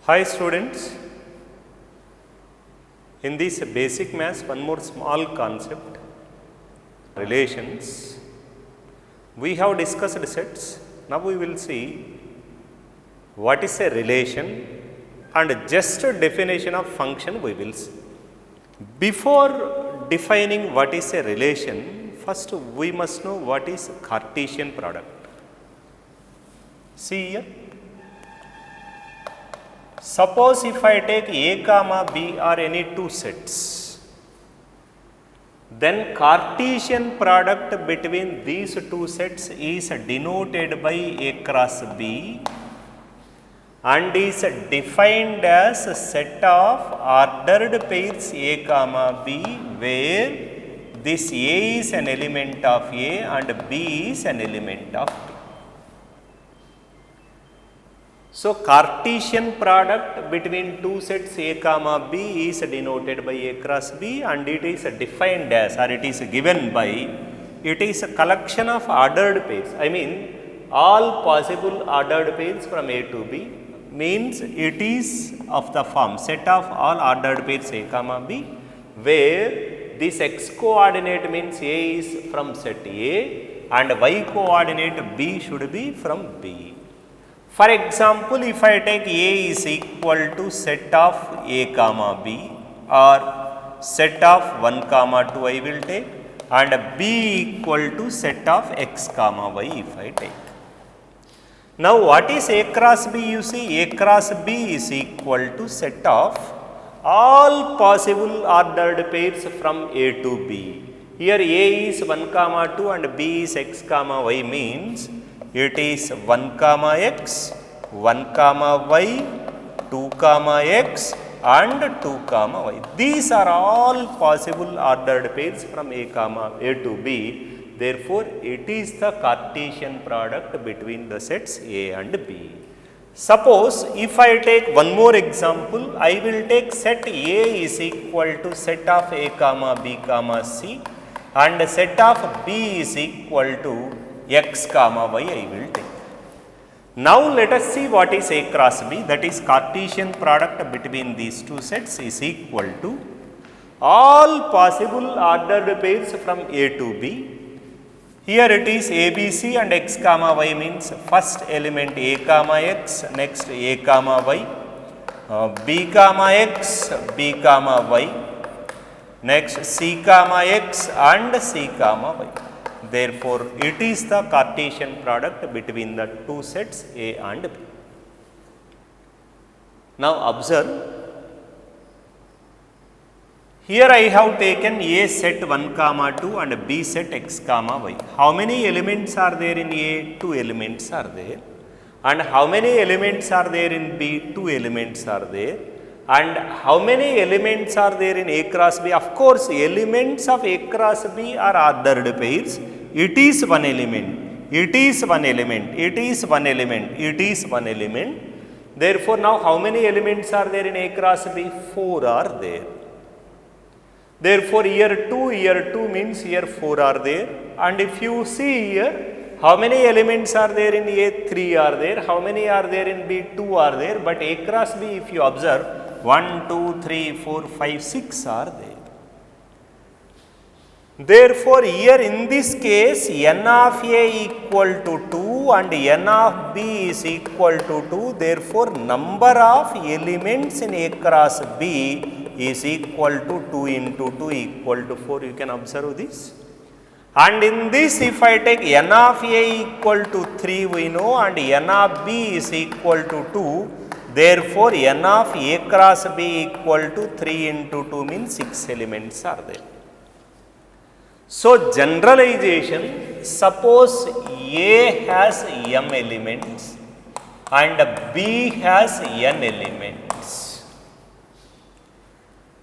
Hi students, in this basic maths one more small concept, relations. We have discussed sets, now we will see what is a relation and just a definition of function we will see. Before defining what is a relation, first we must know what is Cartesian product. See here. Suppose if I take A comma B are any two sets, then Cartesian product between these two sets is denoted by A cross B and is defined as a set of ordered pairs A comma B, where this A is an element of A and B is an element of B. So, Cartesian product between two sets A comma B is denoted by A cross B and it is defined as, or it is given by, it is a collection of ordered pairs. I mean all possible ordered pairs from A to B, means it is of the form set of all ordered pairs A comma B, where this x coordinate means A is from set A and y coordinate B should be from B. For example, if I take A is equal to set of A comma B or set of 1 comma 2 I will take, and B equal to set of x comma y if I take. Now what is A cross B? You see, A cross B is equal to set of all possible ordered pairs from A to B. Here A is 1 comma 2 and B is x comma y, means it is 1 comma x, 1 comma y, 2 comma x and 2 comma y. These are all possible ordered pairs from A to B. Therefore, it is the Cartesian product between the sets A and B. Suppose if I take one more example, I will take set A is equal to set of A comma B comma C and set of B is equal to x comma y I will take. Now let us see what is A cross B, that is Cartesian product between these two sets is equal to all possible ordered pairs from A to B. Here it is ABC and x comma y, means first element A comma x, next A comma y, B comma x, B comma y, next C comma x and C comma y. Therefore, it is the Cartesian product between the two sets A and B. Now observe, here I have taken A set 1 comma 2 and B set x comma y. How many elements are there in A? 2 elements are there. And how many elements are there in B? 2 elements are there. And how many elements are there in A cross B? Of course, elements of A cross B are ordered pairs. It is one element, it is one element, it is one element, it is one element. Therefore, now how many elements are there in A cross B? 4 are there. Therefore, here 2 means here 4 are there. And if you see here, how many elements are there in A? 3 are there. How many are there in B? 2 are there. But A cross B, if you observe, 1, 2, 3, 4, 5, 6 are there. Therefore, here in this case, n of A equal to 2 and n of B is equal to 2. Therefore, number of elements in A cross B is equal to 2 into 2 equal to 4. You can observe this. And in this, if I take n of A equal to 3, we know, and n of B is equal to 2. Therefore, n of A cross B equal to 3 into 2 means 6 elements are there. So, generalization, suppose A has m elements and B has n elements.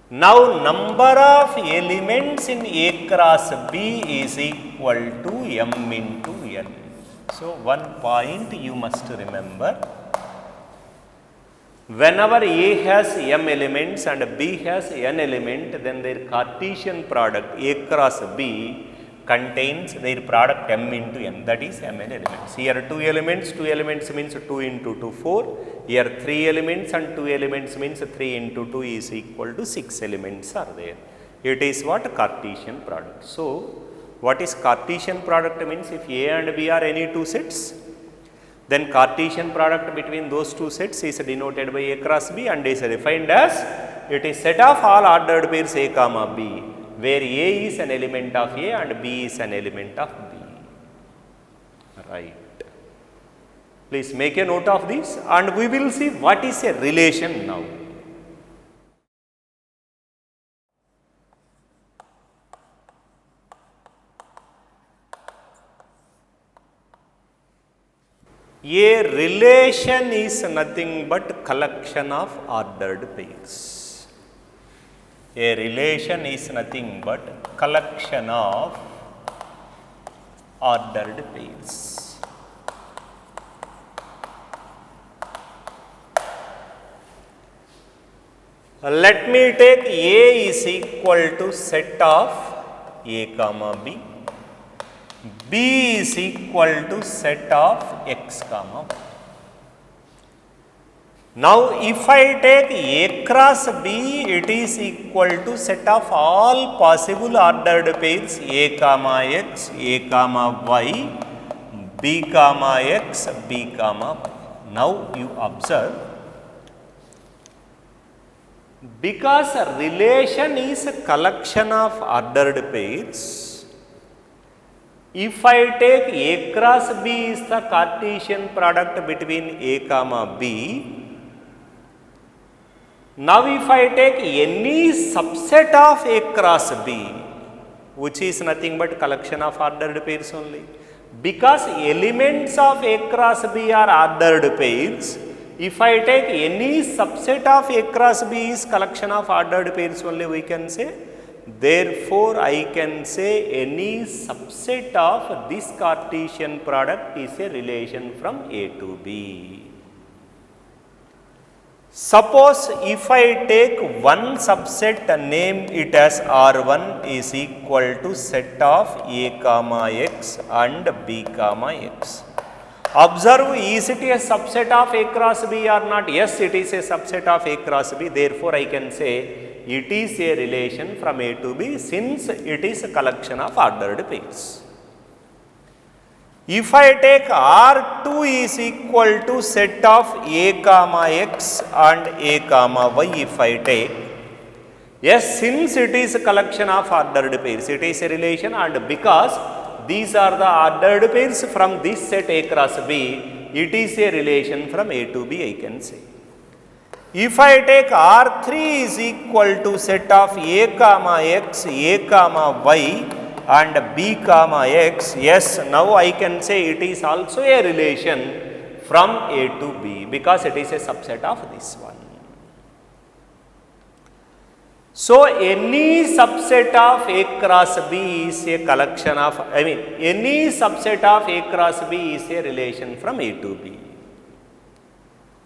Now, number of elements in A cross B is equal to m into n. So, one point you must remember. Whenever A has m elements and B has n element, then their Cartesian product A cross B contains their product m into n, that is mn elements. Here 2 elements means 2 into 2 4, here 3 elements and 2 elements means 3 into 2 is equal to 6 elements are there. It is what? Cartesian product. So what is Cartesian product means? If A and B are any two sets, then Cartesian product between those two sets is denoted by A cross B and is defined as it is set of all ordered pairs A comma B, where A is an element of A and B is an element of B. Right. Please make a note of this and we will see what is a relation now. A relation is nothing but collection of ordered pairs. A relation is nothing but collection of ordered pairs. Let me take A is equal to set of A comma B. B is equal to set of x comma y. Now if I take A cross B, it is equal to set of all possible ordered pairs A comma x, A comma y, B comma x, B comma y. Now you observe, because a relation is a collection of ordered pairs, if I take A cross B is the Cartesian product between A comma B, now if I take any subset of A cross B, which is nothing but collection of ordered pairs only, because elements of A cross B are ordered pairs, if I take any subset of A cross B is collection of ordered pairs only, we can say, therefore I can say any subset of this Cartesian product is a relation from A to B. Suppose if I take one subset, name it as R1 is equal to set of A comma x and B comma x. Observe, is it a subset of A cross B or not? Yes, it is a subset of A cross B. Therefore, I can say it is a relation from A to B since it is a collection of ordered pairs. If I take R2 is equal to set of A comma x and A comma y, if I take, yes, since it is a collection of ordered pairs, it is a relation, and because these are the ordered pairs from this set A cross B, it is a relation from A to B, I can say. If I take R3 is equal to set of A comma x, A comma y and B comma x, yes, now I can say it is also a relation from A to B because it is a subset of this one. So, any subset of A cross B is a collection of, any subset of A cross B is a relation from A to B.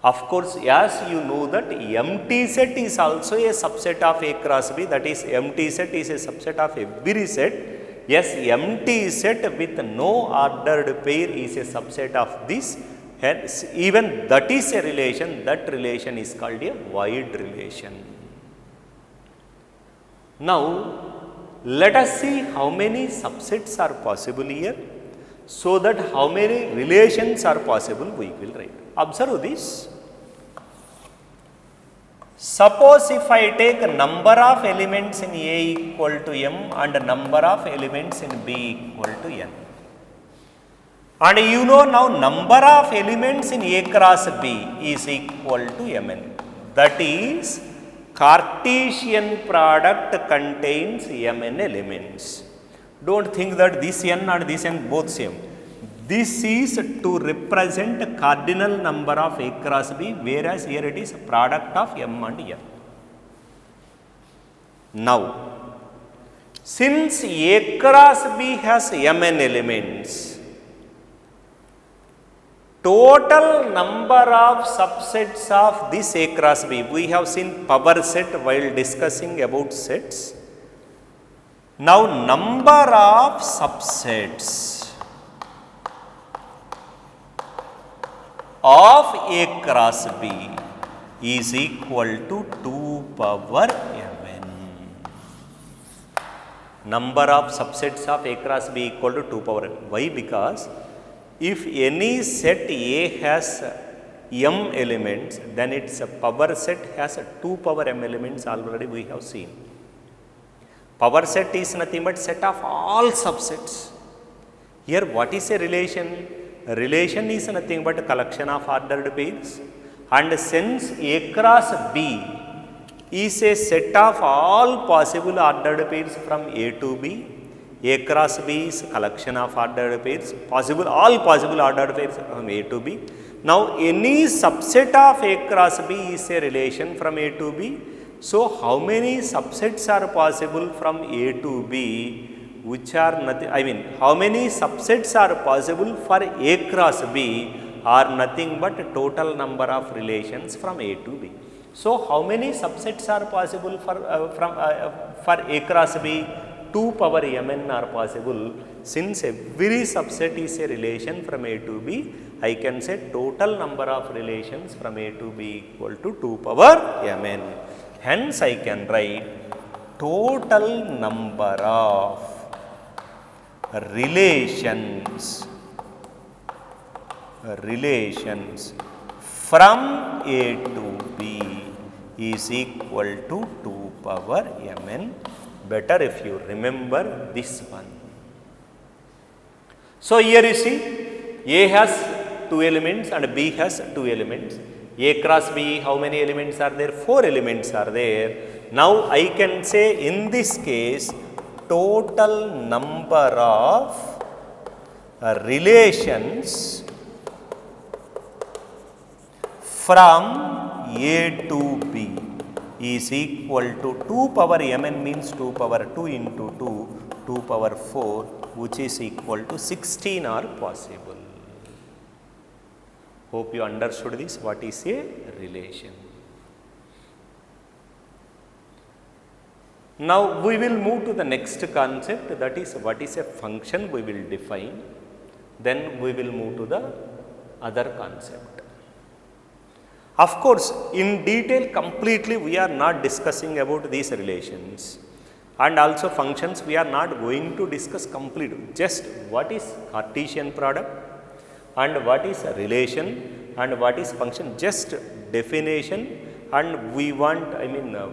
Of course, as you know that empty set is also a subset of A cross B, that is empty set is a subset of every set. Yes, empty set with no ordered pair is a subset of this, hence even that is a relation, that relation is called a wide relation. Now, let us see how many subsets are possible here, so that how many relations are possible we will write. Observe this. Suppose if I take number of elements in A equal to m and number of elements in B equal to n. And you know now number of elements in A cross B is equal to mn. That is, Cartesian product contains mn elements. Don't think that this n and this n both same. This is to represent cardinal number of A cross B, whereas here it is product of m and n. Now, since A cross B has mn elements, total number of subsets of this A cross B, we have seen power set while discussing about sets. Now number of subsets of A cross B is equal to 2 power mn. Number of subsets of A cross B equal to 2 power n. Why? Because if any set A has m elements, then its power set has 2 power m elements, already we have seen. Power set is nothing but set of all subsets. Here what is a relation? A relation is nothing but a collection of ordered pairs, and since A cross B is a set of all possible ordered pairs from A to B, A cross B is collection of ordered pairs, all possible ordered pairs from A to B. Now any subset of A cross B is a relation from A to B. So how many subsets are possible from A to B, which are nothing, how many subsets are possible for A cross B are nothing but total number of relations from A to B. So how many subsets are possible for A cross B? 2 power mn are possible. Since every subset is a relation from A to B, I can say total number of relations from A to B equal to 2 power mn. Hence I can write total number of relations from A to B is equal to 2 power mn. Better if you remember this one. So here you see A has 2 elements and B has 2 elements. A cross B, how many elements are there? 4 elements are there. Now I can say in this case total number of relations from A to B is equal to 2 power mn means 2 power 2 into 2, 2 power 4, which is equal to 16 are possible. Hope you understood this, what is a relation. Now we will move to the next concept, that is what is a function we will define, then we will move to the other concept. Of course, in detail completely we are not discussing about these relations, and also functions we are not going to discuss completely. Just what is Cartesian product and what is a relation and what is function, just definition, and we want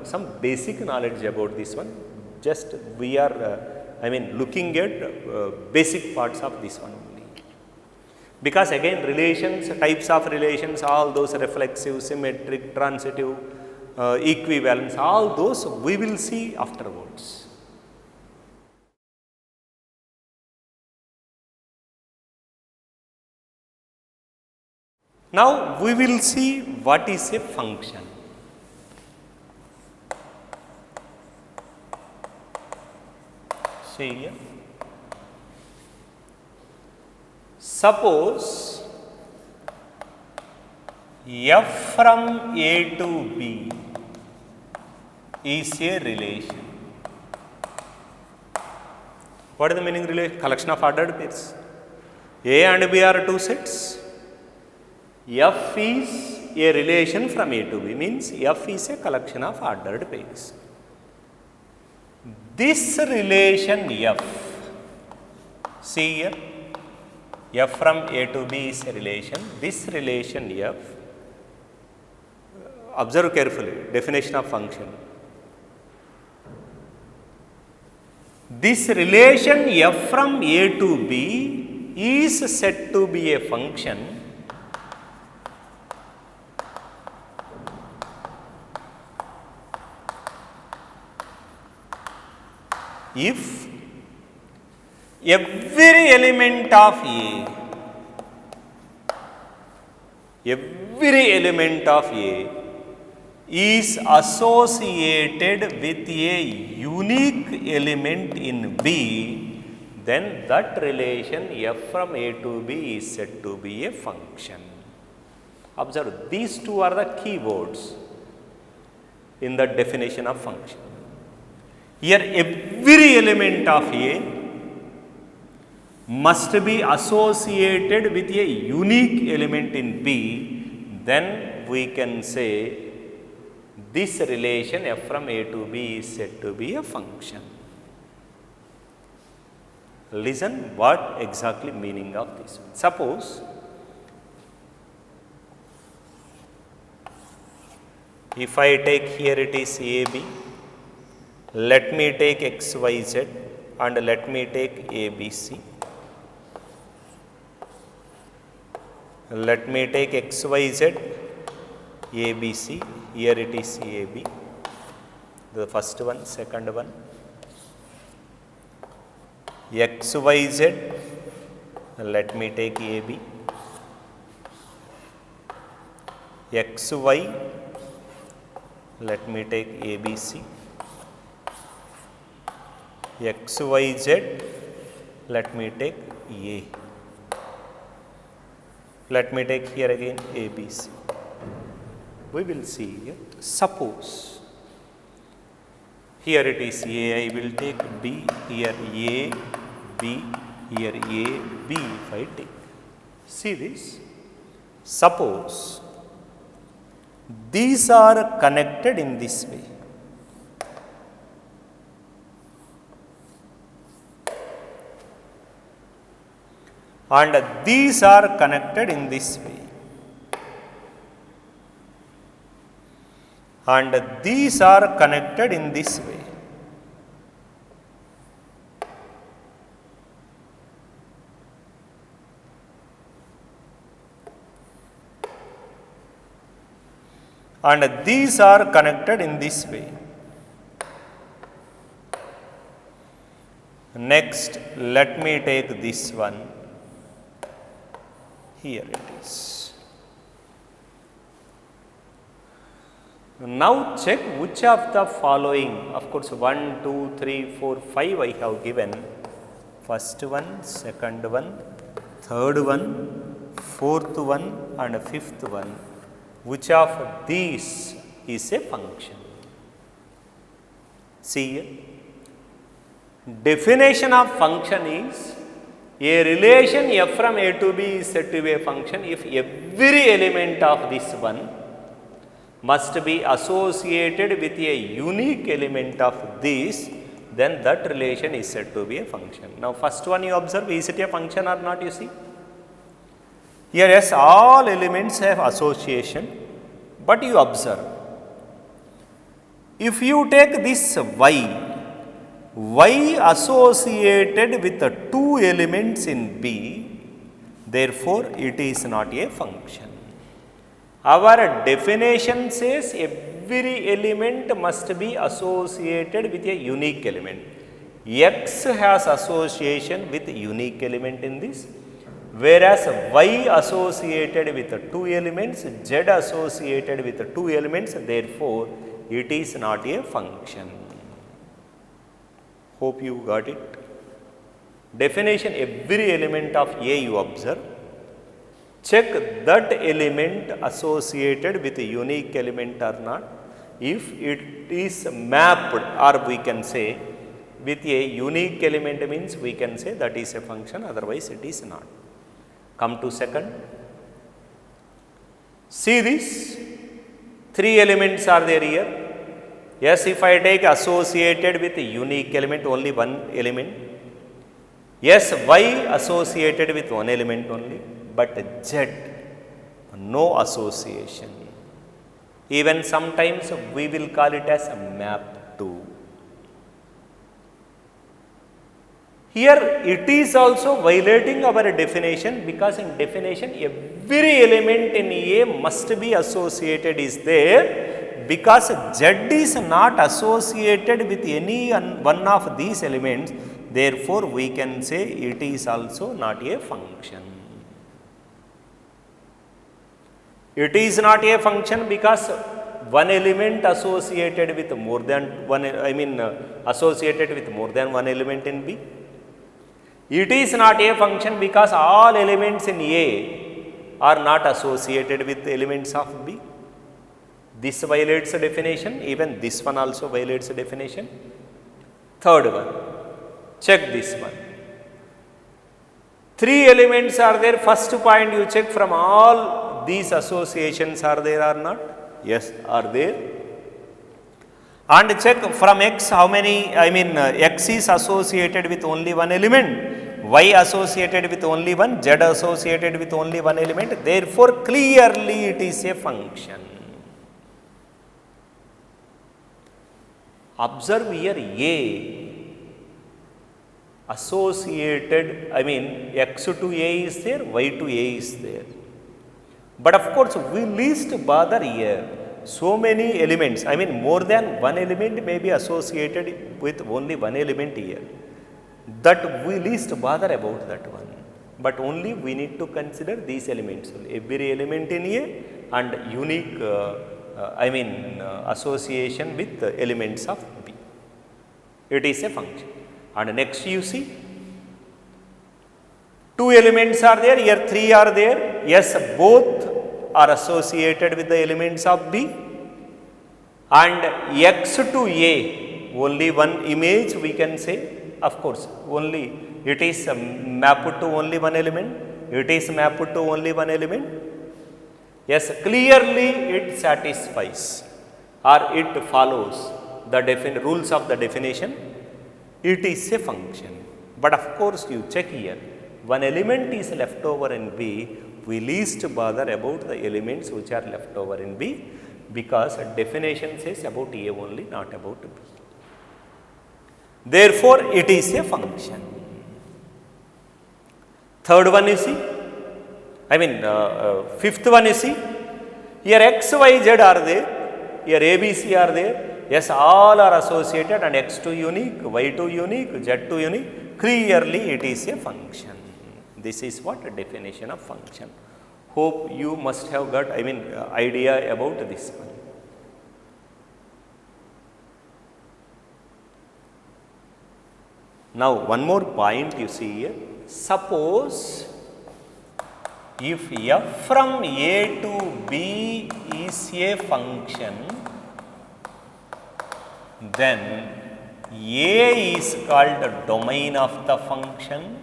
some basic knowledge about this one. Just we are looking at basic parts of this one only. Because again relations, types of relations, all those reflexive, symmetric, transitive, equivalence, all those we will see afterwards. Now we will see what is a function. See here. Suppose f from A to B is a relation. What is the meaning relation? Collection of ordered pairs. A and B are 2 sets. F is a relation from A to B, means F is a collection of ordered pairs. This relation F, see here, F from A to B is a relation. This relation F, observe carefully, definition of function. This relation F from A to B is said to be a function if every element of A is associated with a unique element in B, then that relation F from A to B is said to be a function. Observe, these two are the key words in the definition of function. Here every element of A must be associated with a unique element in B, then we can say this relation f from A to B is said to be a function. Listen what exactly meaning of this. Suppose if I take here it is AB, let me take XYZ and let me take ABC. Let me take XYZ, ABC, here it is AB, the first one, second one, XYZ, let me take AB, XY, let me take ABC, XYZ, let me take A. Let me take here again ABC. We will see here. Suppose here it is A, I will take B, here A, B, here A, B if I take. See this. Suppose these are connected in this way. And these are connected in this way, and these are connected in this way. And these are connected in this way. Next, let me take this one. Here it is. Now check which of the following, of course 1, 2, 3, 4, 5 I have given. First one, second one, third one, fourth one and fifth one. Which of these is a function? See here. Definition of function is a relation f from A to B is said to be a function if every element of this one must be associated with a unique element of this, then that relation is said to be a function. Now first one you observe, is it a function or not, you see? Here yes, all elements have association, but you observe, if you take this y associated with the two elements in B, therefore it is not a function. Our definition says every element must be associated with a unique element. X has association with unique element in this, whereas y associated with the two elements, z associated with the two elements, therefore it is not a function. Hope you got it. Definition, every element of A you observe, check that element associated with a unique element or not. If it is mapped, or we can say with a unique element, means we can say that is a function, otherwise it is not. Come to second. See this, three elements are there here. Yes, if I take associated with a unique element, only one element. Yes, y associated with one element only, but z no association. Even sometimes we will call it as a map to. Here it is also violating our definition, because in definition every element in A must be associated is there, because z is not associated with any one of these elements, therefore we can say it is also not a function. It is not a function because one element associated with more than one, associated with more than one element in B. It is not a function because all elements in A are not associated with elements of B. This violates the definition, even this one also violates the definition. Third one, check this one. 3 elements are there. First point you check from all these associations are there or not? Yes, are there. And check from X how many, X is associated with only one element, Y associated with only one, Z associated with only one element. Therefore, clearly it is a function. Observe here A associated, X to A is there, Y to A is there. But of course, we least bother here. So many elements, more than one element may be associated with only one element here. That we least bother about that one. But only we need to consider these elements. Every element in A and unique, association with elements of B. It is a function. And next you see, 2 elements are there, here 3 are there. Yes, both are associated with the elements of B. And X to A, only one image we can say. Of course, only it is mapped to only one element. It is mapped to only one element. Yes, clearly it satisfies or it follows the rules of the definition. It is a function. But of course, you check here, one element is left over in B, we least bother about the elements which are left over in B, because definition says about A only, not about B. Therefore, it is a function. Third one you see, fifth one you see, here X, Y, Z are there, here A, B, C are there. Yes, all are associated and X to unique, Y to unique, Z to unique. Clearly, it is a function. This is what a definition of function. Hope you must have got, idea about this one. Now, one more point you see here. Suppose if f from A to B is a function, then A is called the domain of the function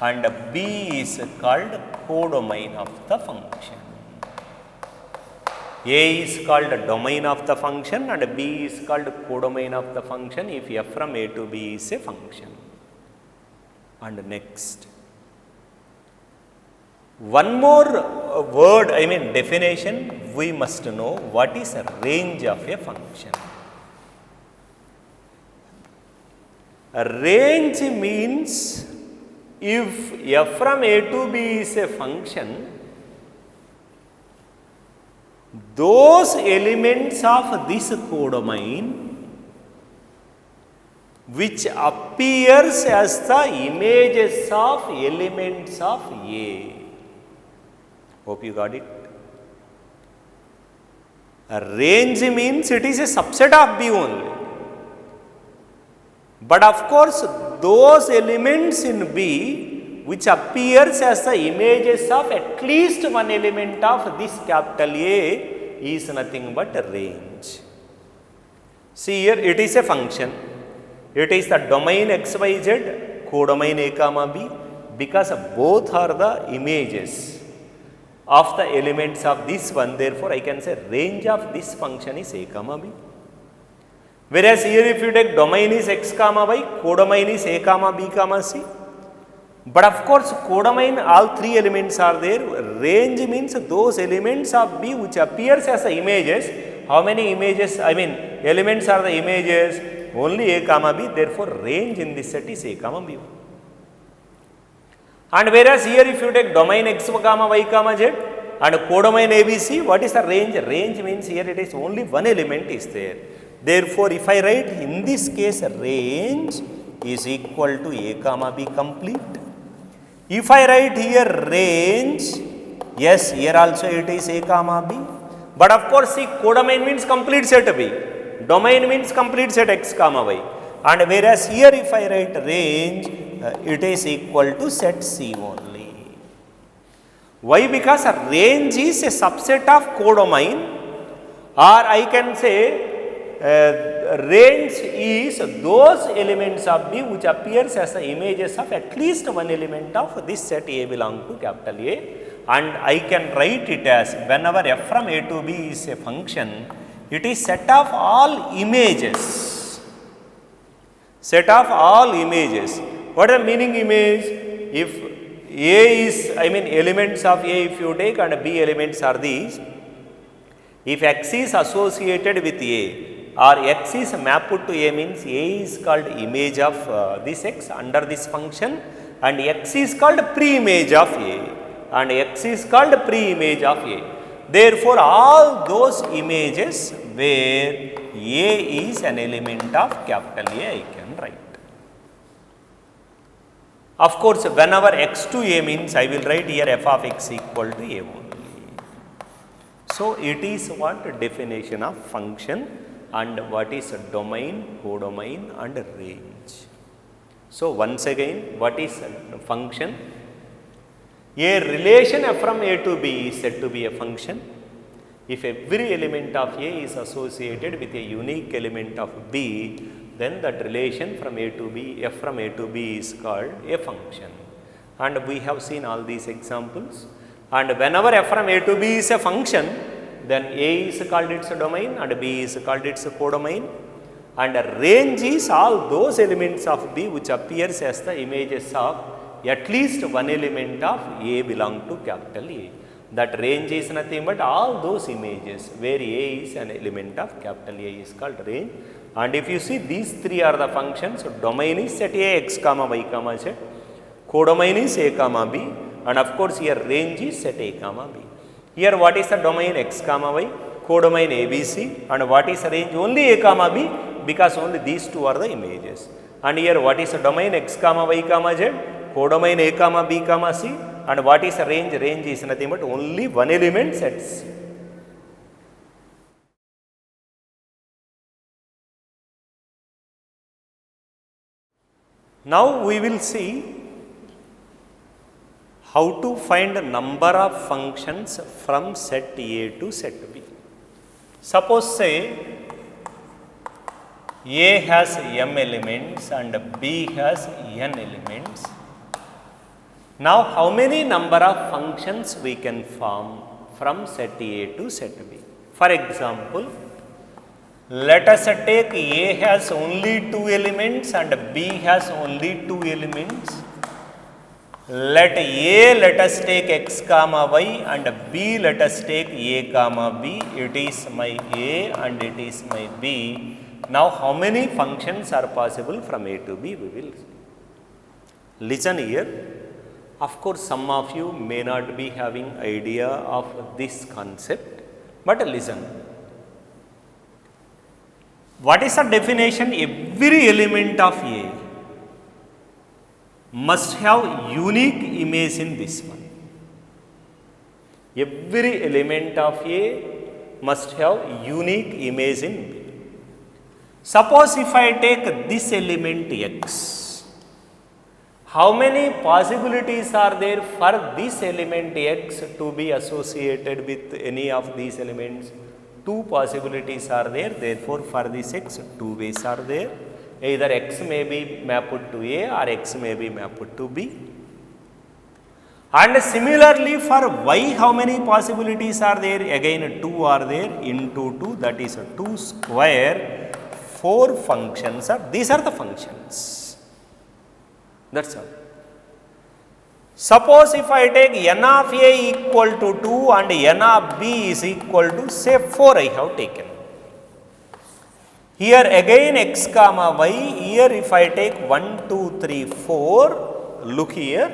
and B is called codomain of the function. A is called the domain of the function and B is called codomain of the function if f from A to B is a function. And next, one more word, definition, we must know what is a range of a function. A range means if f from A to B is a function, those elements of this codomain which appears as the images of elements of A. Hope you got it. A range means it is a subset of B only. But of course, those elements in B which appears as the images of at least one element of this capital A is nothing but a range. See here, it is a function. It is the domain XYZ, codomain A comma B, because both are the images of the elements of this one. Therefore, I can say range of this function is A comma B. Whereas here if you take domain is X comma Y, codomain is A comma B comma C. But of course, codomain, all 3 elements are there. Range means those elements of B which appears as the images. How many images, elements are the images? Only A comma B. Therefore, range in this set is A comma B. And whereas here if you take domain X comma Y comma Z and codomain ABC, what is the range? Range means here it is only one element is there. Therefore, if I write in this case range is equal to A comma B complete. If I write here range, yes, here also it is A comma B. But of course, see, codomain means complete set B. Domain means complete set X comma Y. And whereas here if I write range, it is equal to set C only. Why? Because a range is a subset of codomain, or I can say range is those elements of B which appears as the images of at least one element of this set A belong to capital A, and I can write it as whenever f from A to B is a function, it is set of all images. Set of all images. What is the meaning image? If A is, elements of A if you take and B elements are these, if X is associated with A or X is mapped to A means A is called image of this X under this function, and X is called pre-image of A, and X is called pre-image of A. Therefore, all those images where A is an element of capital A, I can write. Of course, whenever X to A means I will write here f of X equal to A only. So, it is what definition of function and what is a domain, codomain and range. So, once again, what is a function? A relation f from A to B is said to be a function if every element of A is associated with a unique element of B, then that relation from A to B, f from A to B is called a function. And we have seen all these examples. And whenever f from A to B is a function, then A is called its domain and B is called its codomain. And range is all those elements of B which appears as the images of at least one element of A belong to capital A. That range is nothing but all those images where A is an element of capital A is called range. And if you see, these three are the functions. So, domain is set A x comma y comma z, codomain is A comma B, and of course here range is set A comma B. Here what is the domain x comma y, codomain A B C, and what is the range only A comma B, because only these two are the images. And here what is the domain x comma y comma z, codomain A comma B comma C, and what is the range? Range is nothing but only one element set C. Now we will see how to find a number of functions from set A to set B. Suppose say A has m elements and B has n elements. Now how many number of functions we can form from set A to set B? For example, let us take A has only two elements and B has only two elements. Let us take x comma y and B let us take A comma B. It is my A and it is my B. Now how many functions are possible from A to B? We will see. Listen here. Of course, some of you may not be having idea of this concept, but listen. What is the definition? Every element of A must have unique image in this one. Every element of A must have unique image in B. Suppose if I take this element x, how many possibilities are there for this element x to be associated with any of these elements? Two possibilities are there. Therefore, for this x, two ways are there. Either x may be mapped to A or x may be mapped to B. And similarly for y, how many possibilities are there? Again, two are there. Into 2, that is 2 square, 4 functions are. These are the functions. That's all. Suppose if I take n of A equal to 2 and n of B is equal to say 4 I have taken. Here again x comma y, here if I take 1, 2, 3, 4, look here.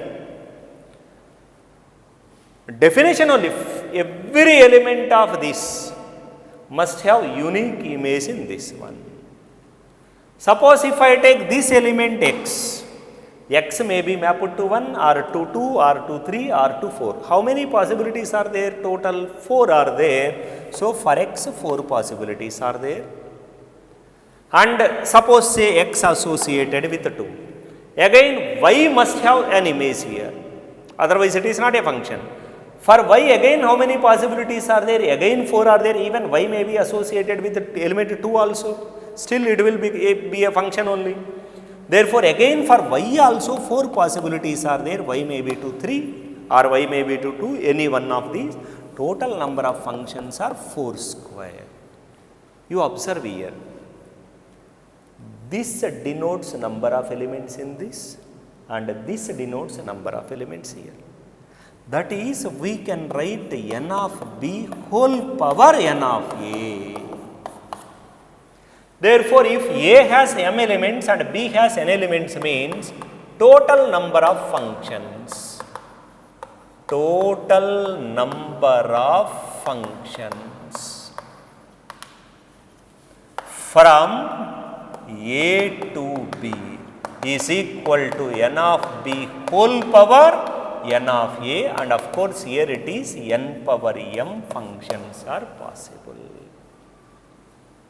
Definition only, every element of this must have unique image in this one. Suppose if I take this element x, x may be mapped to 1 or to 2 or to 3 or to 4. How many possibilities are there? Total 4 are there. So, for x 4 possibilities are there. And suppose say x associated with 2. Again y must have an image here. Otherwise it is not a function. For y again how many possibilities are there? Again 4 are there. Even y may be associated with the element 2 also. still it will be a function only. Therefore, again for y also 4 possibilities are there, y may be to 3 or y may be to 2, any one of these. Total number of functions are 4 square. You observe here, this denotes number of elements in this and this denotes number of elements here. That is, we can write n of b whole power n of a. Therefore, if a has m elements and b has n elements means total number of functions. Total number of functions from a to b is equal to n of b whole power n of a, and of course here it is n power m functions are possible.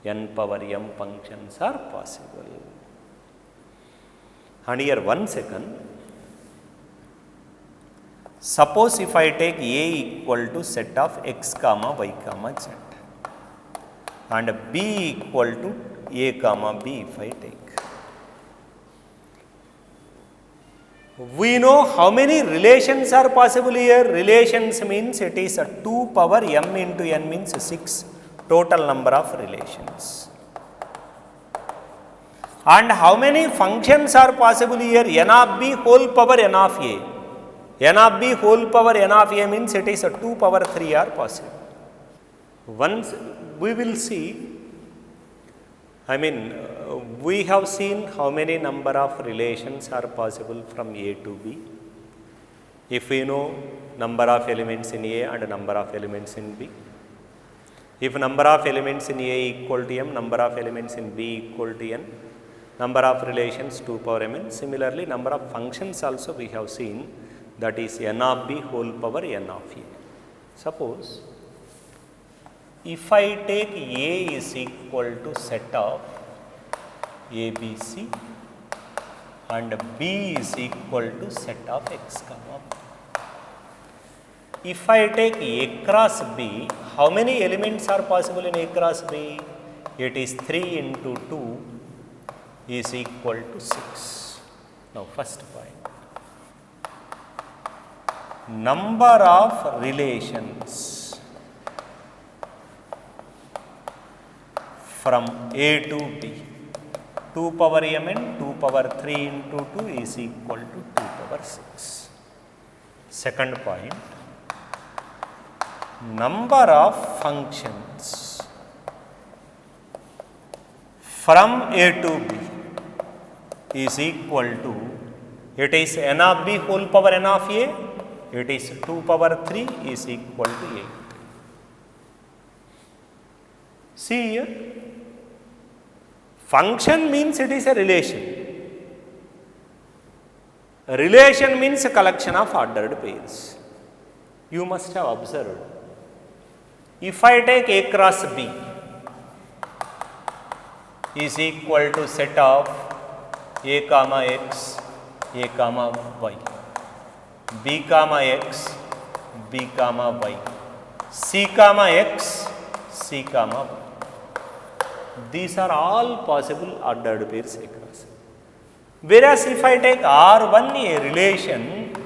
N power m functions are possible. And here one second. Suppose if I take a equal to set of x comma y comma z and b equal to a comma b if I take. We know how many relations are possible here. Relations means it is a 2 power m into n means 6 total number of relations. And how many functions are possible here? N of b whole power n of a. N of b whole power n of a means it is a 2 power 3 are possible. Once we will see, we have seen how many number of relations are possible from a to b. If we know number of elements in a and number of elements in b. If number of elements in a equal to m, number of elements in b equal to n, number of relations 2 power mn. Similarly, number of functions also we have seen, that is n of b whole power n of a. Suppose if I take a is equal to set of ABC and b is equal to set of x comma b. If I take a cross b, how many elements are possible in a cross b? It is 3 into 2 is equal to 6. Now first point. Number of relations from a to b. 2 power mn, 2 power 3 into 2 is equal to 2 power 6. Second point. Number of functions from a to b is equal to, it is n of b whole power n of a, it is 2 power 3 is equal to 8. See here, function means it is a relation. A relation means a collection of ordered pairs. You must have observed. If I take a cross b is equal to set of a comma x, a comma y, b comma x, b comma y, c comma x, c comma y. These are all possible ordered pairs across. Whereas if I take R1 a relation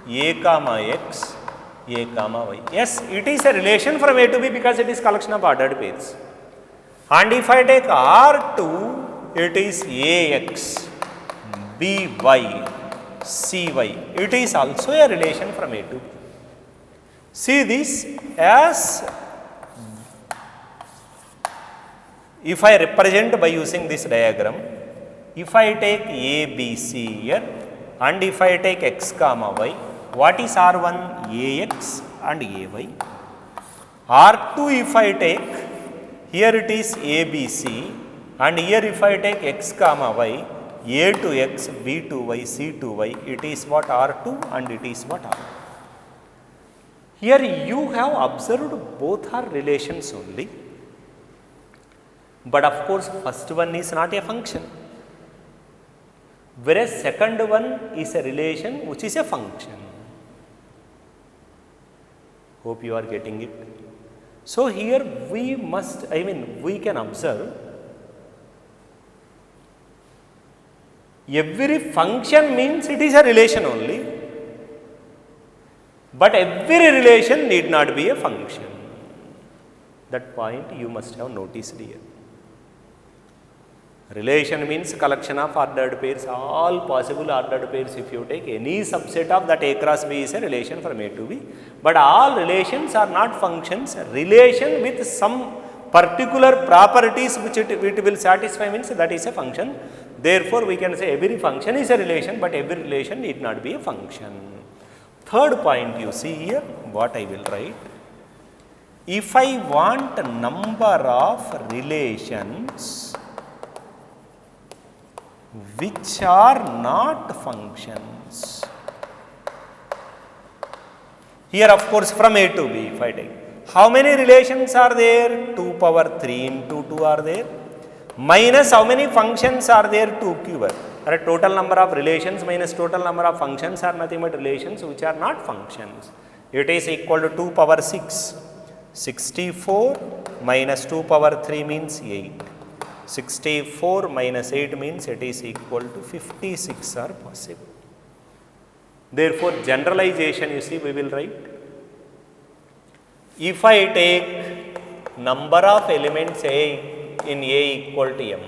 a comma x, a comma y. Yes, it is a relation from a to b because it is collection of ordered pairs. And if I take R2, it is ax, by, cy. It is also a relation from a to b. See this as, if I represent by using this diagram, if I take a, b, c here and if I take x comma y, what is R1? Ax and ay. R2 if I take, here it is a, b, c, and here if I take x comma y, a to x, b to y, c to y, it is what R2 and it is what R1. Here you have observed both are relations only, but of course first one is not a function, whereas second one is a relation which is a function. Hope you are getting it. So here we must, we can observe Every function means it is a relation only, but every relation need not be a function. That point you must have noticed here. Relation means collection of ordered pairs, all possible ordered pairs. If you take any subset of that A cross B is a relation from A to B, but all relations are not functions. Relation with some particular properties which it will satisfy means that is a function. Therefore, we can say every function is a relation, but every relation need not be a function. Third point you see here, what I will write. If I want number of relations which are not functions, here of course from A to B if I take, how many relations are there? 2 power 3 into 2 are there, minus how many functions are there? 2 cubed. Or total number of relations minus total number of functions are nothing but relations which are not functions. It is equal to 2 power 6. 64 minus 2 power 3 means 8. 64 minus 8 means it is equal to 56 are possible. Therefore, generalization you see we will write. If I take number of elements in A equal to m,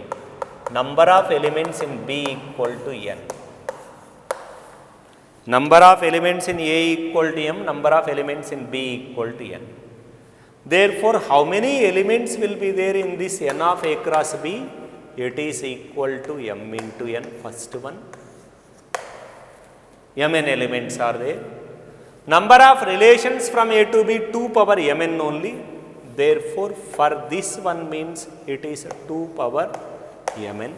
number of elements in B equal to n, number of elements in A equal to m, number of elements in B equal to n. Therefore, how many elements will be there in this n of A cross B? It is equal to m into n, first one. Mn elements are there. Number of relations from A to B 2 power mn only. Therefore, for this one means it is 2 power mn.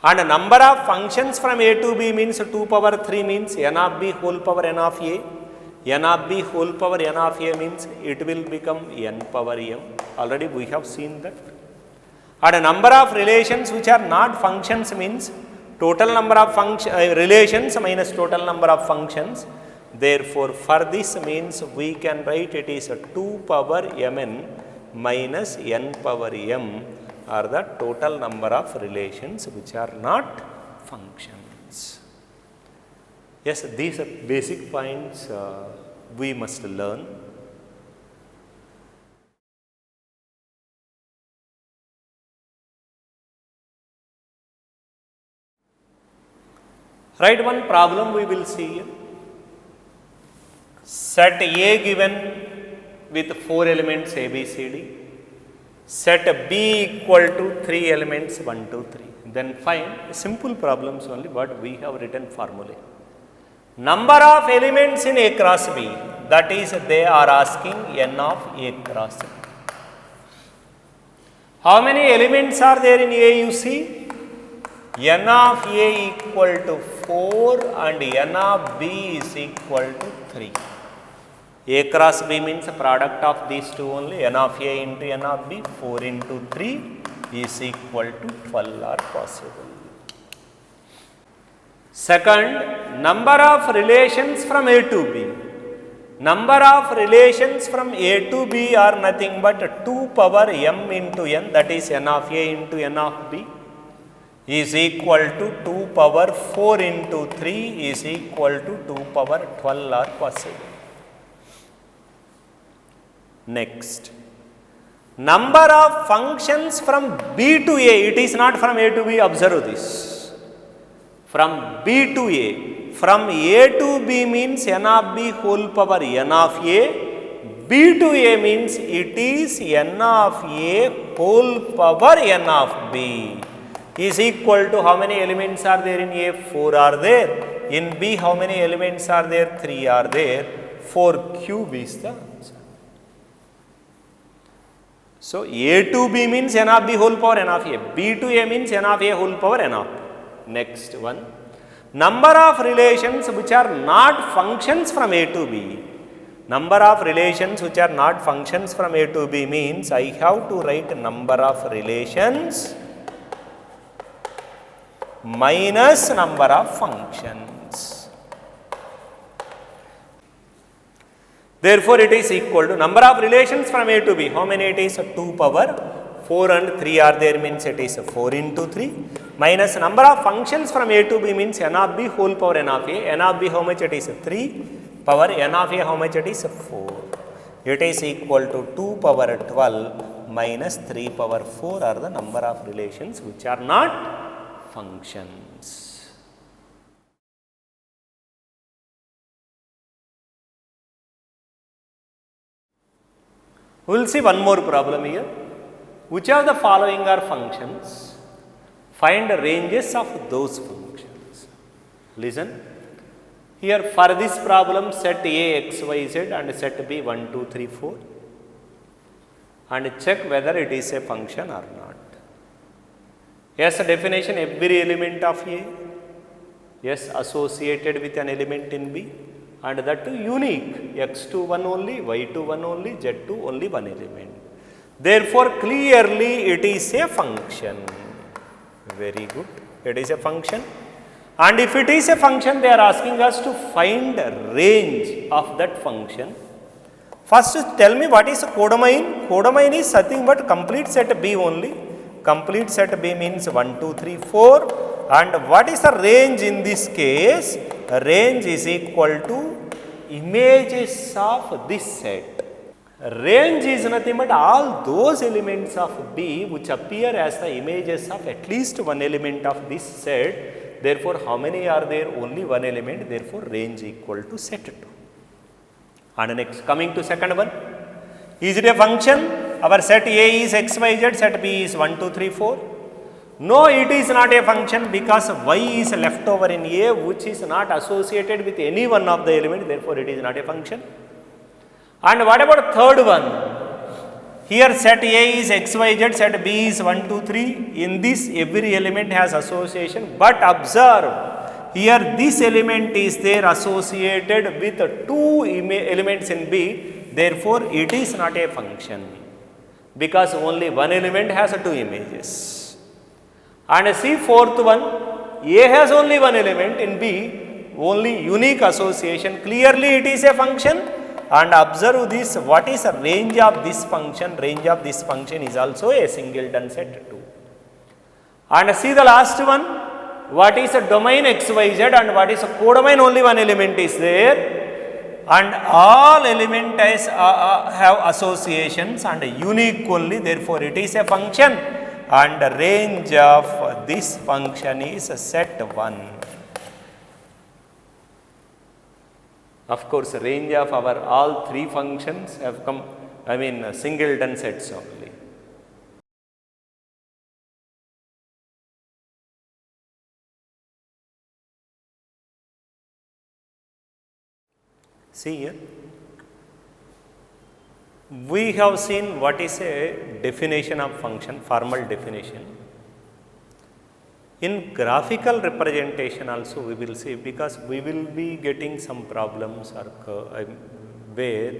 And number of functions from A to B means 2 power 3 means n of B whole power n of A. N of B whole power n of A means it will become n power m. Already we have seen that. And a number of relations which are not functions means total number of relations minus total number of functions. Therefore, for this means we can write it is 2 power mn minus n power m are the total number of relations which are not functions. Yes, these are basic points we must learn. Write one problem we will see here. Set A given with 4 elements A, B, C, D. Set B equal to 3 elements 1, 2, 3. Then find simple problems only, but we have written formula. Number of elements in A cross B, that is they are asking n of A cross B. How many elements are there in A you see? N of A equal to 4 and n of B is equal to 3. A cross B means a product of these two only, n of A into n of B, 4 into 3 is equal to 12 are possible. Second, number of relations from A to B. Number of relations from A to B are nothing but 2 power m into n, that is n of A into n of B, is equal to 2 power 4 into 3 is equal to 2 power 12 are possible. Next, number of functions from B to A, it is not from A to B, observe this. From B to A, from A to B means n of B whole power n of A, B to A means it is n of A whole power n of B is equal to how many elements are there in A? 4 are there. In B how many elements are there? 3 are there. 4 cube is the answer. So, A to B means n of B whole power n of A, B to A means n of A whole power n of B. Next one, number of relations which are not functions from A to B. Number of relations which are not functions from A to B means I have to write number of relations minus number of functions. Therefore, it is equal to number of relations from A to B. How many it is? 2 power 4 and 3 are there means it is 4 into 3 minus number of functions from a to b means n of b whole power n of a. N of b how much it is 3 power n of a how much it is 4. It is equal to 2 power 12 minus 3 power 4 are the number of relations which are not functions. We will see one more problem here. Which of the following are functions? Find ranges of those functions. Listen. Here for this problem set A x, y, z and set B 1, 2, 3, 4 and check whether it is a function or not. Yes, definition every element of A, yes, associated with an element in B and that too unique, x to 1 only, y to 1 only, z to only one element. Therefore, clearly it is a function. Very good, it is a function. And if it is a function, they are asking us to find range of that function. First tell me what is a codomain. Codomain is nothing but complete set B only. Complete set B means 1, 2, 3, 4 and what is the range in this case? Range is equal to images of this set. Range is nothing but all those elements of B which appear as the images of at least one element of this set. Therefore, how many are there? Only one element. Therefore, range equal to set 2. And next, coming to second one. Is it a function? Our set A is x, y, z, set B is 1, 2, 3, 4. No, it is not a function because y is left over in A which is not associated with any one of the elements. Therefore, it is not a function. And what about third one? Here set A is x, y, z, set B is 1, 2, 3. In this every element has association, but observe here this element is there associated with two elements in B. Therefore, it is not a function because only one element has two images. And see fourth one, A has only one element, in B only unique association. Clearly it is a function. And observe this, what is the range of this function? Range of this function is also a singleton set 2. And see the last one, what is a domain x, y, z and what is a codomain? Only one element is there and all elements have associations and unique only. Therefore, it is a function and the range of this function is set 1. Of course, range of our all three functions have come, singleton sets only. See here, we have seen what is a definition of function, formal definition. In graphical representation also we will see, because we will be getting some problems or where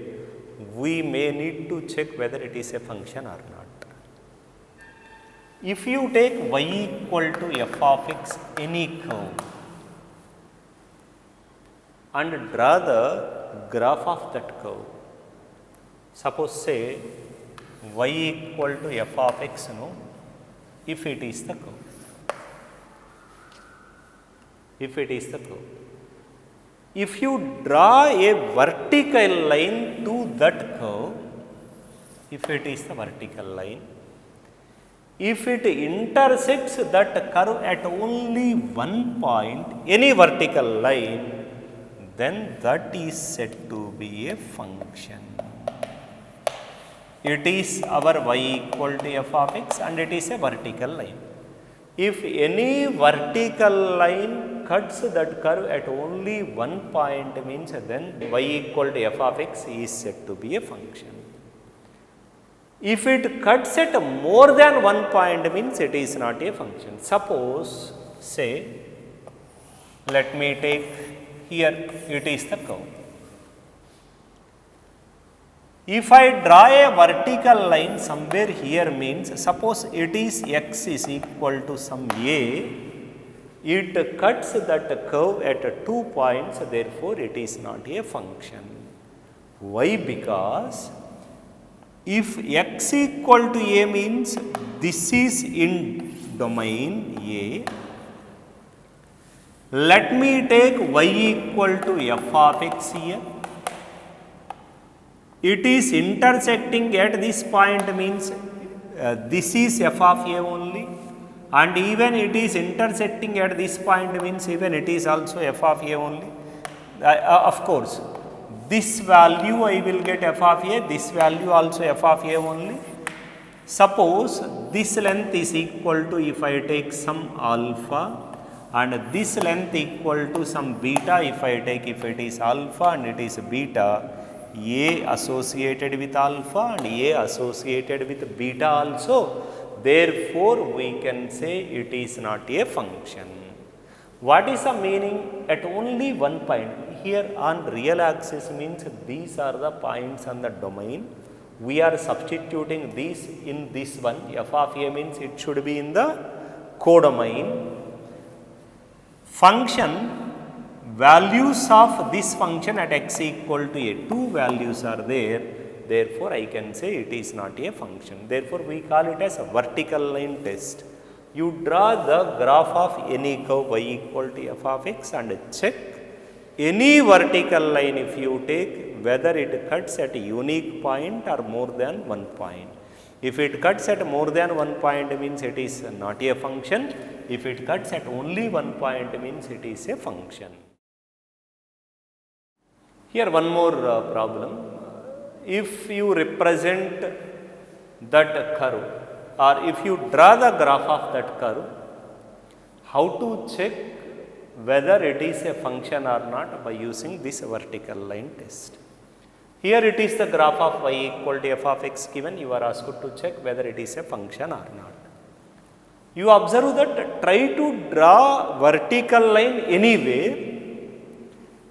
we may need to check whether it is a function or not. If you take y equal to f of x any curve and draw the graph of that curve, suppose say y equal to f of x, if it is the curve. If it is the curve. If you draw a vertical line to that curve, if it is the vertical line, if it intersects that curve at only one point, any vertical line, then that is said to be a function. It is our y equal to f of x and it is a vertical line. If any vertical line cuts that curve at only one point, means then y equal to f of x is said to be a function. If it cuts at more than one point, means it is not a function. Suppose say, let me take here, it is the curve. If I draw a vertical line somewhere here, means suppose it is x is equal to some a, it cuts that curve at 2 points, therefore it is not a function. Why? Because if x equal to a means this is in domain A, let me take y equal to f of x here. It is intersecting at this point means this is f of a only, and even it is intersecting at this point means even it is also f of a only. Of course, this value I will get f of a, this value also f of a only. Suppose this length is equal to, if I take some alpha, and this length equal to some beta, if I take, if it is alpha and it is beta, A associated with alpha and A associated with beta also, therefore we can say it is not a function. What is the meaning? At only one point, here on real axis means these are the points on the domain. We are substituting these in this one, f of a means it should be in the codomain. Function, values of this function at x equal to a, two values are there, therefore I can say it is not a function. Therefore we call it as a vertical line test. You draw the graph of any curve y equal to f of x and check any vertical line if you take whether it cuts at a unique point or more than one point. If it cuts at more than one point means it is not a function. If it cuts at only one point means it is a function. Here one more problem. If you represent that curve or if you draw the graph of that curve, how to check whether it is a function or not by using this vertical line test. Here it is the graph of y equal to f of x given, you are asked to check whether it is a function or not. You observe that try to draw vertical line anywhere.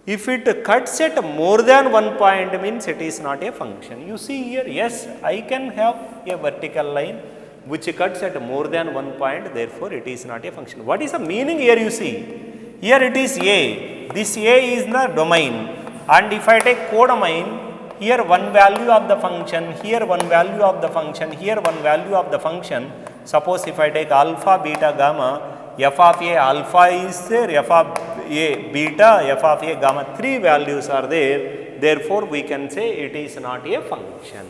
If it cuts at more than one point means it is not a function. You see here, yes, I can have a vertical line which cuts at more than one point, therefore it is not a function. What is the meaning here you see? Here it is A, this A is the domain, and if I take codomain, here one value of the function, here one value of the function, here one value of the function. Suppose if I take alpha, beta, gamma, f of a alpha is there, f of a beta, f of a gamma, three values are there. Therefore, we can say it is not a function.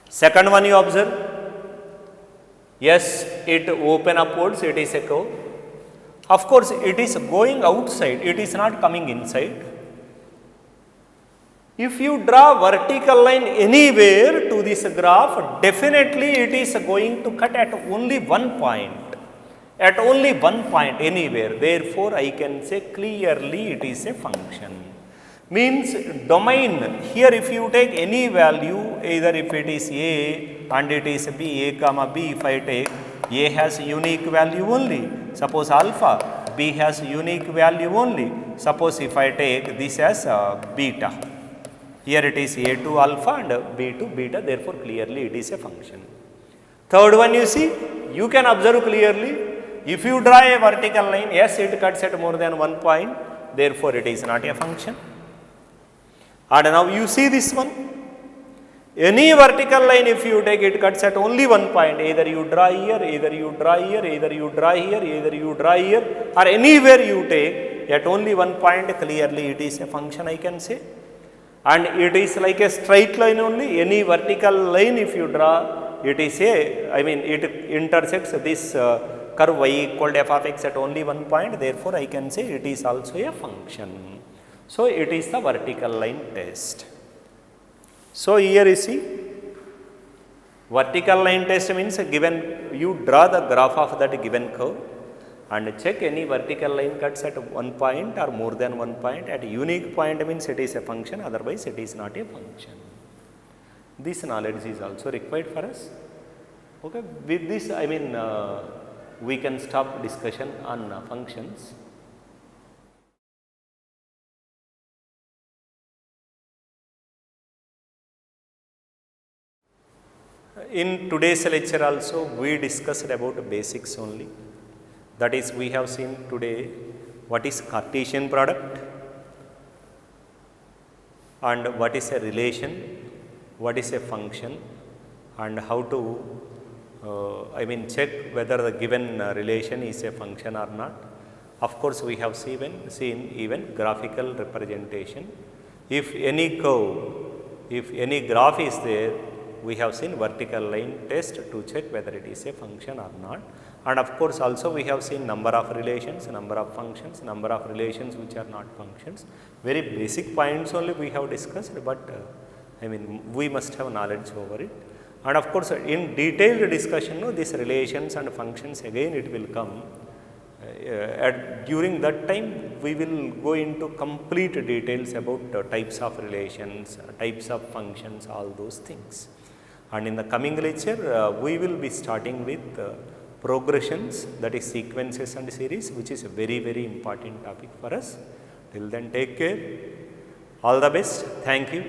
Second one you observe. Yes, it open upwards, it is a curve. Of course, it is going outside, it is not coming inside. If you draw vertical line anywhere to this graph, definitely it is going to cut at only one point. At only one point anywhere. Therefore, I can say clearly it is a function. Means domain, here if you take any value, either if it is A and it is B, A comma B, if I take A has unique value only. Suppose alpha, B has unique value only. Suppose if I take this as beta. Here it is A to alpha and B to beta, therefore clearly it is a function. Third one you see, you can observe clearly. If you draw a vertical line, yes, it cuts at more than one point, therefore it is not a function. And now you see this one. Any vertical line if you take, it cuts at only one point. Either you draw here, either you draw here, either you draw here, either you draw here, or anywhere you take, at only one point, clearly it is a function, I can say. And it is like a straight line only. Any vertical line if you draw, it is it intersects this curve y equal to f of x at only one point, therefore I can say it is also a function. So it is the vertical line test. So here you see, vertical line test means given you draw the graph of that given curve and check any vertical line cuts at one point or more than one point. At a unique point means it is a function, otherwise it is not a function. This knowledge is also required for us. Okay, with this we can stop discussion on functions. In today's lecture also we discussed about basics only. That is, we have seen today what is Cartesian product and what is a relation, what is a function and how to check whether the given relation is a function or not. Of course, we have seen even graphical representation. If any curve, if any graph is there, we have seen vertical line test to check whether it is a function or not. And of course, also we have seen number of relations, number of functions, number of relations which are not functions. Very basic points only we have discussed, but we must have knowledge over it. And of course, in detailed discussion, these relations and functions again it will come. During that time, we will go into complete details about types of relations, types of functions, all those things. And in the coming lecture, we will be starting with progressions, that is sequences and series, which is a very, very important topic for us. Till then, take care. All the best. Thank you.